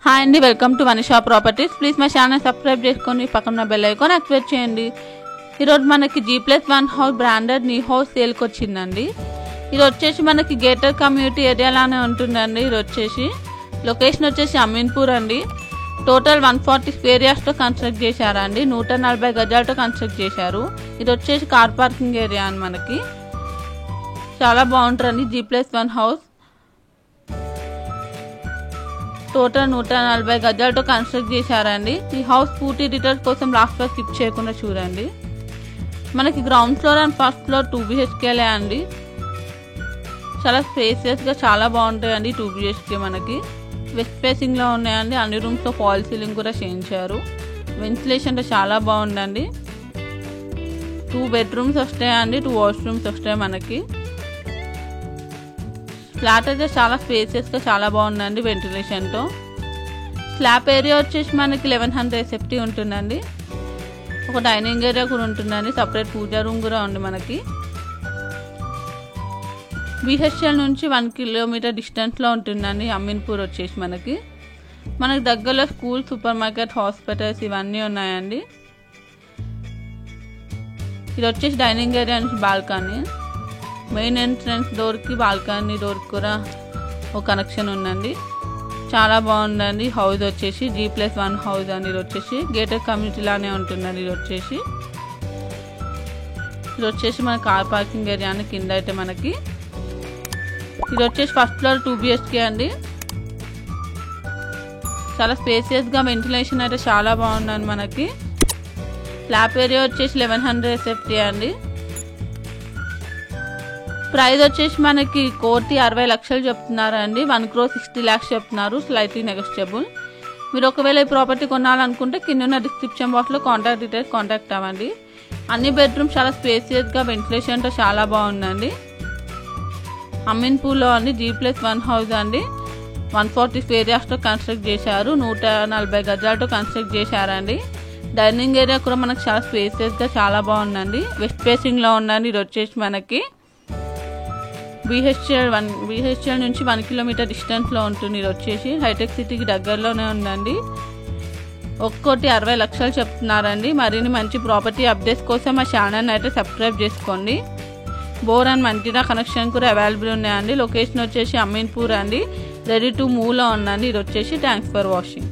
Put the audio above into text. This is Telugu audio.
హాయ్ అండి, వెల్కమ్ టు వనిషా ప్రాపర్టీస్. ప్లీజ్ మా ఛానల్ సబ్స్క్రైబ్ చేసుకొని పక్కన బెల్ ఐకాన్ యాక్టివేట్ చేయండి. ఈరోజు మనకి G+1 house branded new house సేల్కి వచ్చిందండి. ఇది వచ్చేసి మనకి గేటెడ్ కమ్యూనిటీ ఏరియాలానే ఉంటుందండి. ఇది వచ్చేసి లొకేషన్ వచ్చేసి అమీన్పూర్ అండి. టోటల్ 140 స్క్వేర్ యార్డ్స్తో కన్స్ట్రక్ట్ చేశారండి. 140 గజాలతో కన్స్ట్రక్ట్ చేశారు. ఇది వచ్చేసి కార్ పార్కింగ్ ఏరియా అని మనకి చాలా బాగుంటుందండి. G+1 హౌస్ టోటల్ 140 గజాలతో కన్స్ట్రక్ట్ చేశారండి. ఈ హౌస్ పూర్తి డీటెయిల్స్ కోసం లాస్ట్ లో స్కిప్ చేయకుండా చూడండి. మనకి ground floor and first floor 2 BHKలే అండి. చాలా స్పేసియస్ గా చాలా బాగుంటాయండి. 2 BHK మనకి వెస్ట్ ఫేసింగ్ లో ఉన్నాయండి. అన్ని రూమ్స్ లో ఫాల్ సీలింగ్ కూడా చేయించారు. వెంటిలేషన్ చాలా బాగుందండి. 2 బెడ్రూమ్స్ వస్తాయండి, 2 వాష్రూమ్స్ వస్తాయి మనకి. ఫ్లాట్ అయితే చాలా స్పేసియస్ గా చాలా బాగుందండి వెంటిలేషన్ తో. స్లాబ్ ఏరియా వచ్చేసి మనకి 1100 SFT ఉంటుందండి. ఒక డైనింగ్ ఏరియా కూడా ఉంటుందండి. సపరేట్ పూజా రూమ్ కూడా ఉంది మనకి. BHL నుంచి 1 కిలోమీటర్ డిస్టెన్స్ లో ఉంటుందండి అమీన్పూర్ వచ్చేసి మనకి. మనకి దగ్గరలో స్కూల్, సూపర్ మార్కెట్, హాస్పిటల్స్ ఇవన్నీ ఉన్నాయండి. ఇది వచ్చేసి డైనింగ్ ఏరియా నుంచి బాల్కనీ. మెయిన్ ఎంట్రన్స్ డోర్కి బాల్కనీ డోర్కి కూడా ఒక కనెక్షన్ ఉందండి. చాలా బాగుందండి. హౌస్ వచ్చేసి G+1 హౌస్ అండి. ఇది వచ్చేసి గేటెడ్ కమ్యూనిటీ లానే ఉంటుందండి. ఇది వచ్చేసి మన కార్ పార్కింగ్ ఏరియా అని కింద అయితే మనకి. ఇది వచ్చేసి ఫస్ట్ ఫ్లోర్ 2 BHK అండి. చాలా స్పేసియస్ గా వెంటిలేషన్ అయితే చాలా బాగుందండి మనకి. స్లాబ్ ఏరియా వచ్చేసి 1100 SFT అండి. ప్రైస్ వచ్చేసి మనకి 1,60 లక్షలు చెప్తున్నారండి. 1,60 lakhs చెప్తున్నారు. Slightly negotiable. మీరు ఒకవేళ ఈ ప్రాపర్టీ కొనాలనుకుంటే కింద డిస్క్రిప్షన్ బాక్స్ లో కాంటాక్ట్ డీటెయిల్స్ కాంటాక్ట్ అవ్వండి. అన్ని బెడ్రూమ్స్ చాలా స్పేసియస్ గా వెంటిలేషన్ తో చాలా బాగుందండి. అమీన్పూర్ లో అండి G+1 హౌస్ అండి. 140 స్క్వేర్ యార్డ్స్ తో కన్స్ట్రక్ట్ చేశారు. 140 గజాలతో కన్స్ట్రక్ట్ చేశారండి. డైనింగ్ ఏరియా కూడా మనకు చాలా స్పేసియస్ గా చాలా బాగుందండి. వెస్ట్ ఫేసింగ్ లో ఉందండి. ఇది వచ్చేసి మనకి BHL నుంచి 1 కిలోమీటర్ డిస్టెన్స్ లో ఉంటుంది. ఇది వచ్చేసి హైటెక్ సిటీకి దగ్గరలోనే ఉందండి. 1,60 లక్షలు చెప్తున్నారండి. మరిన్ని మంచి ప్రాపర్టీ అప్డేట్స్ కోసం మా ఛానల్ అయితే సబ్స్క్రైబ్ చేసుకోండి. బోర్ అండ్ మంచిగా కనెక్షన్ కూడా అవైలబుల్ ఉన్నాయండి. లొకేషన్ వచ్చేసి అమీన్పూర్ అండి. రెడీ టు మూవ్ లో ఉందండి. ఇది వచ్చేసి థ్యాంక్స్ ఫర్ వాచింగ్.